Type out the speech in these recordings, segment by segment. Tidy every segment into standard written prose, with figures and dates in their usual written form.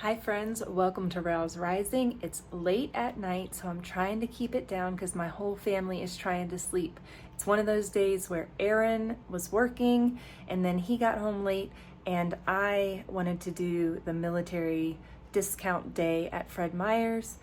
Hi friends, welcome to Rouse Rising. It's late at night, so I'm trying to keep it down because my whole family is trying to sleep. It's one of those days where Aaron was working and then he got home late and I wanted to do the military discount day at Fred Meyer's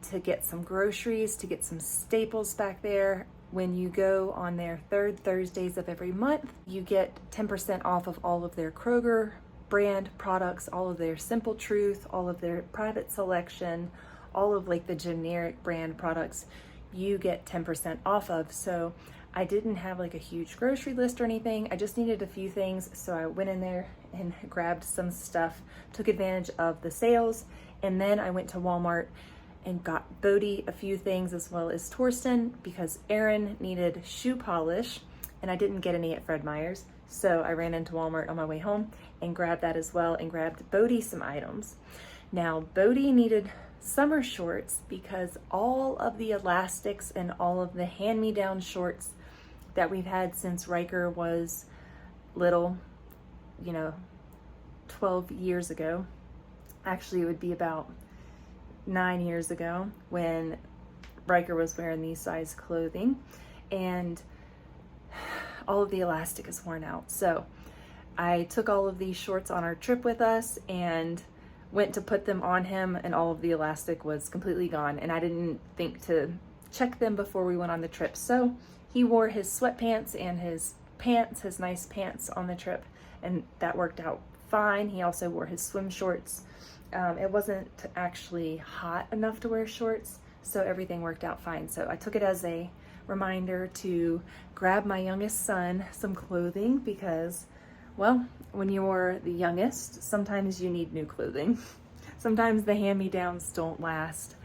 to get some groceries, to get some staples back there. When you go on their third Thursdays of every month, you get 10% off of all of their Kroger brand products, all of their Simple Truth, all of their private selection, all of like the generic brand products you get 10% off of. So I didn't have like a huge grocery list or anything. I just needed a few things. So I went in there and grabbed some stuff, took advantage of the sales. And then I went to Walmart and got Bodhi a few things as well as Torsten because Aaron needed shoe polish and I didn't get any at Fred Meyer's. So I ran into Walmart on my way home and grabbed that as well and grabbed Bodhi some items. Now Bodhi needed summer shorts because all of the elastics and all of the hand-me-down shorts that we've had since Riker was little, 12 years ago. Actually, it would be about 9 years ago when Riker was wearing these size clothing, and all of the elastic is worn out. So I took all of these shorts on our trip with us and went to put them on him, and all of the elastic was completely gone, and I didn't think to check them before we went on the trip. So he wore his sweatpants and his pants, his nice pants on the trip, and that worked out fine. He also wore his swim shorts. It wasn't actually hot enough to wear shorts, so everything worked out fine. So I took it as a reminder to grab my youngest son some clothing because, well, when you're the youngest, sometimes you need new clothing. Sometimes the hand-me-downs don't last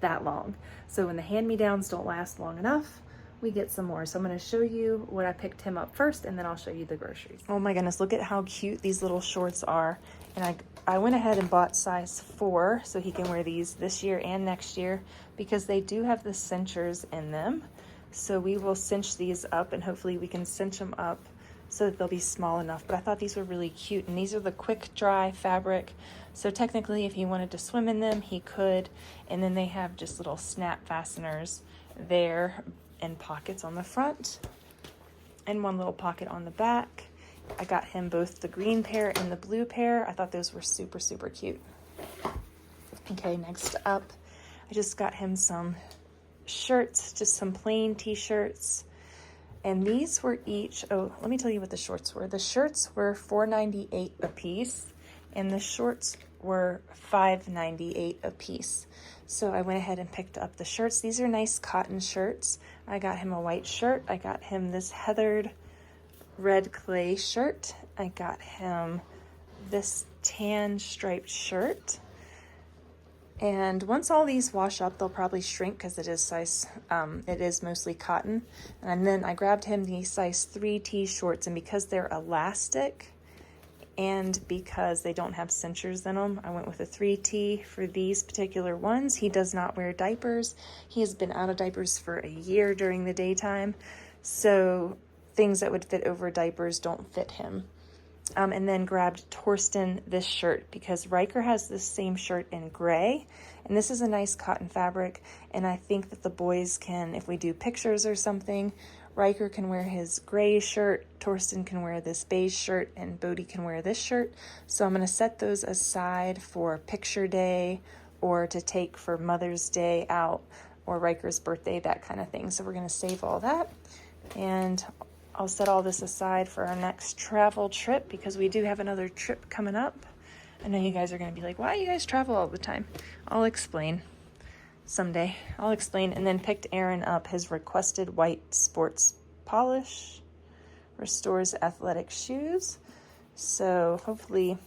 that long. So when the hand-me-downs don't last long enough, we get some more. So I'm going to show you what I picked him up first, and then I'll show you the groceries. Oh my goodness, look at how cute these little shorts are. And I went ahead and bought size 4 so he can wear these this year and next year because they do have the cinchers in them. So we will cinch these up, and hopefully we can cinch them up so that they'll be small enough. But I thought these were really cute, and these are the quick dry fabric. So technically if he wanted to swim in them, he could. And then they have just little snap fasteners there and pockets on the front and one little pocket on the back. I got him both the green pair and the blue pair. I thought those were super, super cute. Okay, next up, I just got him some shirts, just some plain t-shirts. And these were each, let me tell you what the shorts were. The shirts were $4.98 a piece, and the shorts were $5.98 a piece. So I went ahead and picked up the shirts. These are nice cotton shirts. I got him a white shirt. I got him this heathered red clay shirt. I got him this tan striped shirt. And once all these wash up, they'll probably shrink because it is mostly cotton. And then I grabbed him the size 3T shorts, and because they're elastic and because they don't have cinchers in them, I went with a 3T for these particular ones. He does not wear diapers. He has been out of diapers for a year during the daytime. So things that would fit over diapers don't fit him. And then grabbed Torsten this shirt because Riker has this same shirt in gray, and this is a nice cotton fabric, and I think that the boys can, if we do pictures or something, Riker can wear his gray shirt, Torsten can wear this beige shirt, and Bodhi can wear this shirt. So I'm going to set those aside for picture day or to take for Mother's Day out or Riker's birthday, that kind of thing. So we're going to save all that, and I'll set all this aside for our next travel trip because we do have another trip coming up. I know you guys are going to be like, why do you guys travel all the time? I'll explain someday. I'll explain. And then picked Aaron up his requested white sports polish, restores athletic shoes. So hopefully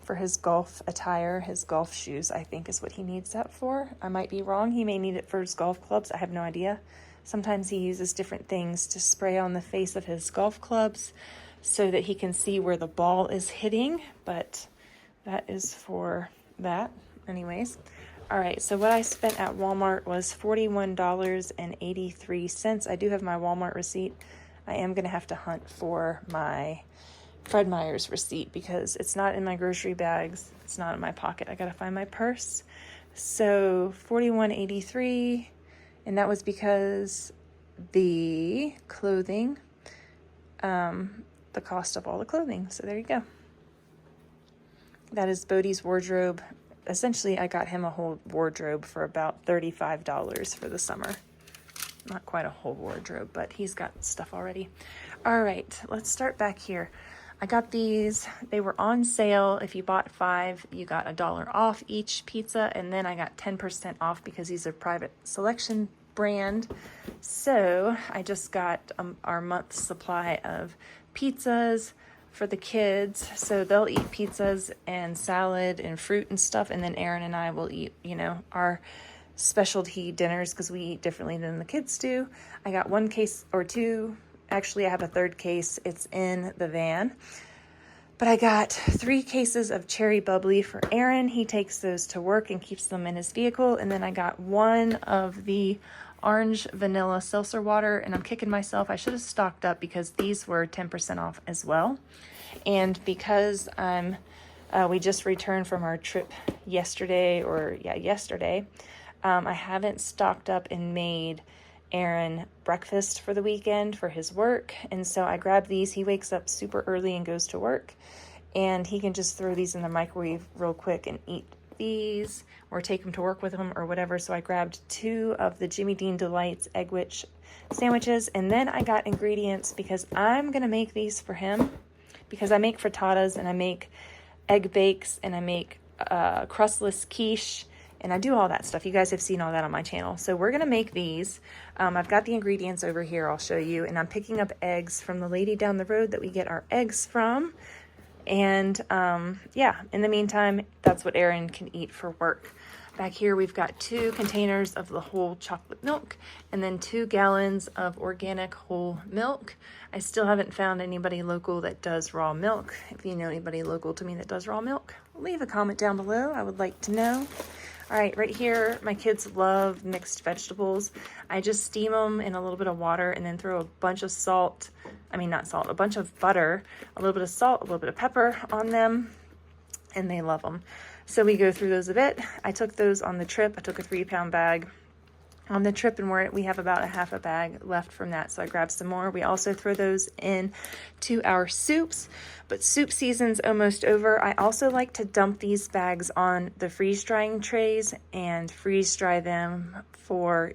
for his golf attire, his golf shoes, I think is what he needs that for. I might be wrong. He may need it for his golf clubs. I have no idea. Sometimes he uses different things to spray on the face of his golf clubs so that he can see where the ball is hitting, but that is for that. Anyways, all right, so what I spent at Walmart was $41.83. I do have my Walmart receipt. I am going to have to hunt for my Fred Meyer's receipt because it's not in my grocery bags. It's not in my pocket. I got to find my purse. So $41.83, and that was because the clothing, the cost of all the clothing. So there you go. That is Bodie's wardrobe. Essentially, I got him a whole wardrobe for about $35 for the summer. Not quite a whole wardrobe, but he's got stuff already. All right, let's start back here. I got these. They were on sale. If you bought 5, you got $1 off each pizza, and then I got 10% off because these are private selection brand. So I just got our month's supply of pizzas for the kids. So they'll eat pizzas and salad and fruit and stuff, and then Aaron and I will eat, our specialty dinners because we eat differently than the kids do. I got 1 case or 2. Actually, I have a 3rd case. It's in the van. But I got 3 cases of cherry bubbly for Aaron. He takes those to work and keeps them in his vehicle. And then I got 1 of the orange vanilla seltzer water. And I'm kicking myself. I should have stocked up because these were 10% off as well. And because we just returned from our trip yesterday. I haven't stocked up and made Aaron breakfast for the weekend for his work, and so I grabbed these. He wakes up super early and goes to work, and he can just throw these in the microwave real quick and eat these or take them to work with him or whatever. So I grabbed 2 of the Jimmy Dean Delights egg which sandwiches, and then I got ingredients because I'm gonna make these for him because I make frittatas and I make egg bakes and I make crustless quiche. And I do all that stuff. You guys have seen all that on my channel. So we're going to make these. I've got the ingredients over here. I'll show you. And I'm picking up eggs from the lady down the road that we get our eggs from. And yeah, in the meantime, that's what Aaron can eat for work. Back here, we've got 2 containers of the whole chocolate milk and then 2 gallons of organic whole milk. I still haven't found anybody local that does raw milk. If you know anybody local to me that does raw milk, leave a comment down below. I would like to know. All right, right here, my kids love mixed vegetables. I just steam them in a little bit of water and then throw a bunch of a bunch of butter, a little bit of salt, a little bit of pepper on them, and they love them. So we go through those a bit. I took those on the trip. I took a 3-pound bag on the trip, and we have about a half a bag left from that, so I grabbed some more. We also throw those in to our soups, but soup season's almost over. I also like to dump these bags on the freeze drying trays and freeze dry them for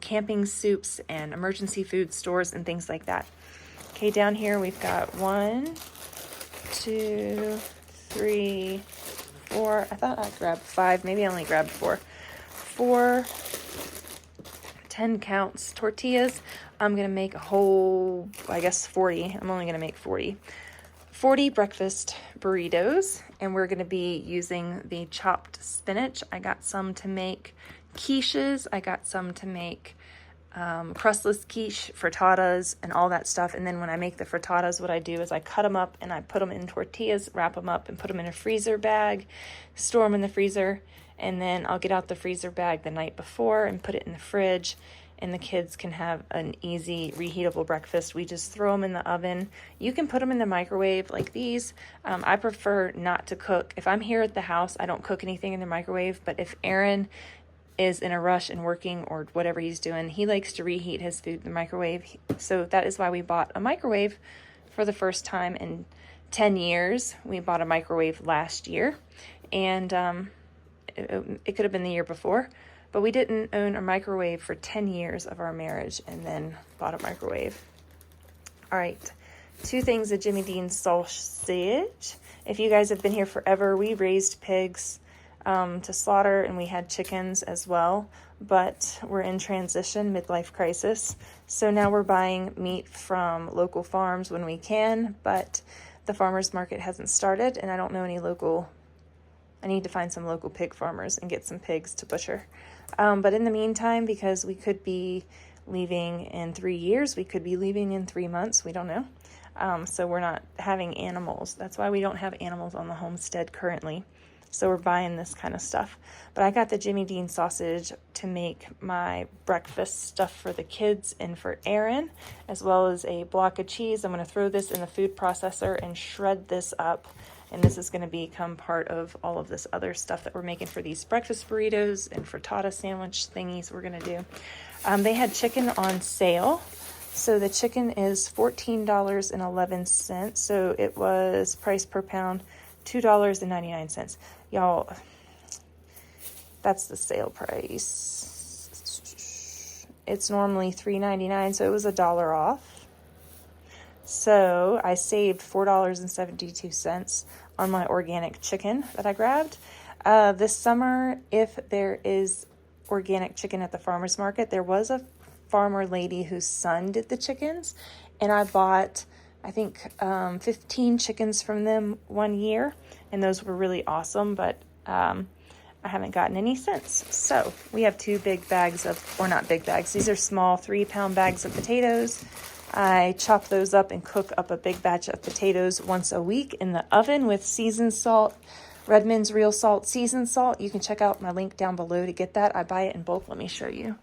camping soups and emergency food stores and things like that. Okay, down here we've got 1, 2, 3, 4. I thought I grabbed 5, maybe I only grabbed 4. 4 10 counts tortillas. I'm gonna make a whole, I guess 40. I'm only gonna make 40 breakfast burritos, and we're gonna be using the chopped spinach. I got some to make quiches. I got some to make crustless quiche, frittatas, and all that stuff. And then when I make the frittatas, what I do is I cut them up and I put them in tortillas, wrap them up and put them in a freezer bag, store them in the freezer, and then I'll get out the freezer bag the night before and put it in the fridge, and the kids can have an easy reheatable breakfast. We just throw them in the oven. You can put them in the microwave like these. I prefer not to cook. If I'm here at the house, I don't cook anything in the microwave, but if Aaron is in a rush and working or whatever he's doing, he likes to reheat his food in the microwave. So that is why we bought a microwave for the first time in 10 years. We bought a microwave last year, and it could have been the year before, but we didn't own a microwave for 10 years of our marriage and then bought a microwave. All right, 2 things of Jimmy Dean's sausage. If you guys have been here forever, we raised pigs to slaughter, and we had chickens as well, but we're in transition, midlife crisis. So now we're buying meat from local farms when we can, but the farmer's market hasn't started, and I don't know any local. I need to find some local pig farmers and get some pigs to butcher. But in the meantime, because we could be leaving in 3 years, we could be leaving in 3 months, we don't know. So we're not having animals. That's why we don't have animals on the homestead currently. So we're buying this kind of stuff. But I got the Jimmy Dean sausage to make my breakfast stuff for the kids and for Aaron, as well as a block of cheese. I'm going to throw this in the food processor and shred this up. And this is going to become part of all of this other stuff that we're making for these breakfast burritos and frittata sandwich thingies we're going to do. They had chicken on sale. So the chicken is $14.11. So it was price per pound $2.99. Y'all, that's the sale price. It's normally $3.99, so it was $1 off. So I saved $4.72 on my organic chicken that I grabbed. This summer, if there is organic chicken at the farmer's market, there was a farmer lady whose son did the chickens, and I bought, I think, 15 chickens from them one year, and those were really awesome, but I haven't gotten any since. So we have 2 big bags of, or not big bags, these are small 3-pound bags of potatoes. I chop those up and cook up a big batch of potatoes once a week in the oven with seasoned salt, Redmond's Real Salt seasoned salt. You can check out my link down below to get that. I buy it in bulk. Let me show you.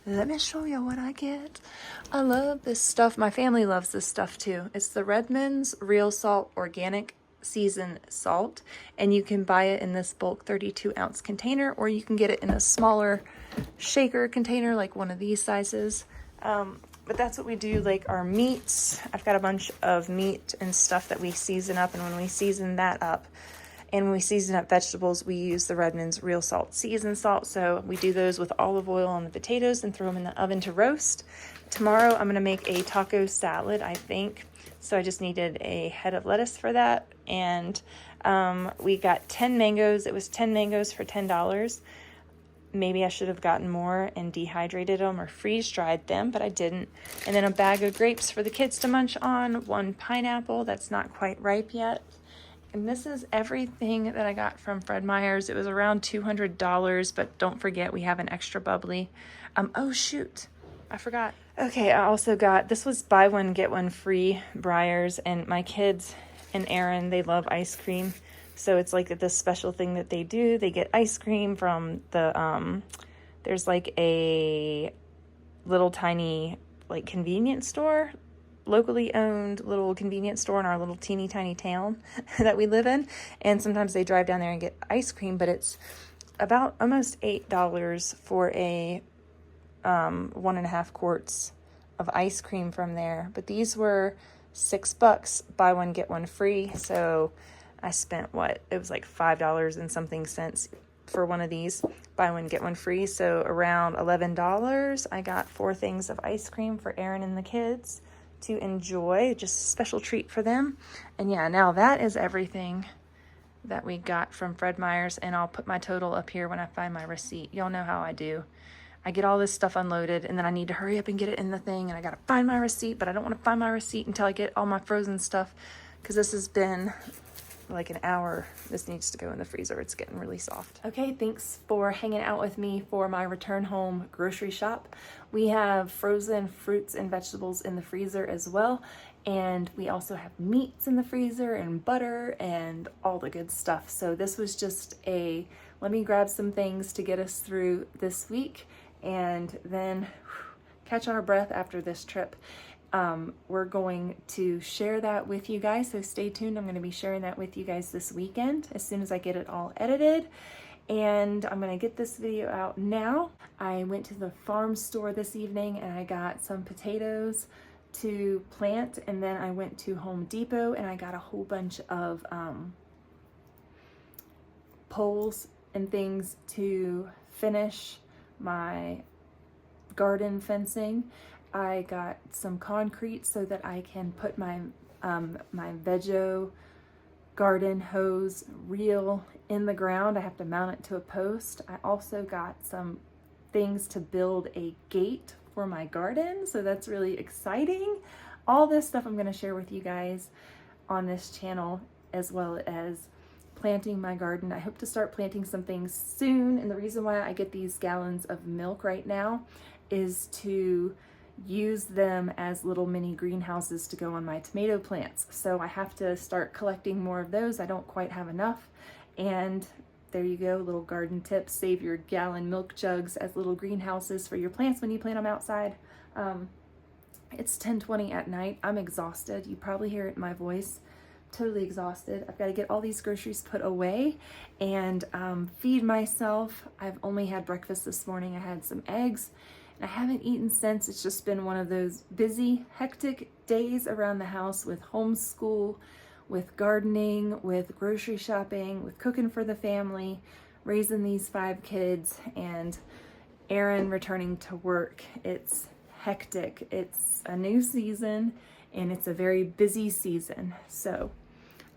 Let me show you what I get. I love this stuff. My family loves this stuff too. It's the Redmond's Real Salt Organic Seasoned Salt, and you can buy it in this bulk 32-ounce container, or you can get it in a smaller shaker container like one of these sizes. But that's what we do, like our meats. I've got a bunch of meat and stuff that we season up, and when we season that up, and when we season up vegetables, we use the Redmond's Real Salt seasoned salt. So we do those with olive oil on the potatoes and throw them in the oven to roast. Tomorrow I'm going to make a taco salad, I think. So I just needed a head of lettuce for that. And we got 10 mangoes. It was 10 mangoes for $10. Maybe I should have gotten more and dehydrated them or freeze-dried them, but I didn't. And then a bag of grapes for the kids to munch on, 1 pineapple that's not quite ripe yet. And this is everything that I got from Fred Meyer's. It was around $200, but don't forget we have an extra bubbly. Oh shoot, I forgot. Okay, I also got, this was buy one, get one free Breyers, and my kids and Aaron, they love ice cream. So it's like this special thing that they do. They get ice cream from the, there's like a little tiny like convenience store, locally owned little convenience store in our little teeny tiny town that we live in. And sometimes they drive down there and get ice cream, but it's about almost $8 for a 1.5 quarts of ice cream from there. But these were $6, buy one, get one free. So I spent it was like $5 and something cents for one of these, buy one, get one free. So around $11, I got 4 things of ice cream for Aaron and the kids to enjoy, just a special treat for them. And yeah, now that is everything that we got from Fred Meyer's, and I'll put my total up here when I find my receipt. Y'all know how I do. I get all this stuff unloaded, and then I need to hurry up and get it in the thing, and I gotta find my receipt, but I don't want to find my receipt until I get all my frozen stuff, because this has been like an hour. This needs to go in the freezer. It's getting really soft. Okay, thanks for hanging out with me for my return home grocery shop. We have frozen fruits and vegetables in the freezer as well, and we also have meats in the freezer and butter and all the good stuff. So this was just let me grab some things to get us through this week, and then catch our breath after this trip. We're going to share that with you guys, so stay tuned. I'm going to be sharing that with you guys this weekend as soon as I get it all edited. And I'm going to get this video out now. I went to the farm store this evening and I got some potatoes to plant, and then I went to Home Depot and I got a whole bunch of poles and things to finish my garden fencing. I got some concrete so that I can put my my Vego garden hose reel in the ground. I have to mount it to a post. I also got some things to build a gate for my garden, so that's really exciting. All this stuff I'm going to share with you guys on this channel, as well as planting my garden. I hope to start planting some things soon, and the reason why I get these gallons of milk right now is to use them as little mini greenhouses to go on my tomato plants. So I have to start collecting more of those. I don't quite have enough, and there you go, little garden tips. Save your gallon milk jugs as little greenhouses for your plants when you plant them outside. It's 10:20 at night. I'm exhausted. You probably hear it in my voice. Totally exhausted. I've got to get all these groceries put away and feed myself. I've only had breakfast this morning. I had some eggs and I haven't eaten since. It's just been one of those busy, hectic days around the house with homeschool, with gardening, with grocery shopping, with cooking for the family, raising these 5 kids, and Aaron returning to work. It's hectic. It's a new season and it's a very busy season. So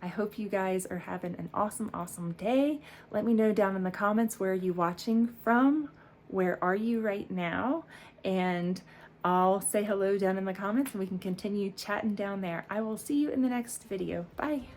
I hope you guys are having an awesome, awesome day. Let me know down in the comments, where are you watching from? Where are you right now? And I'll say hello down in the comments and we can continue chatting down there. I will see you in the next video. Bye.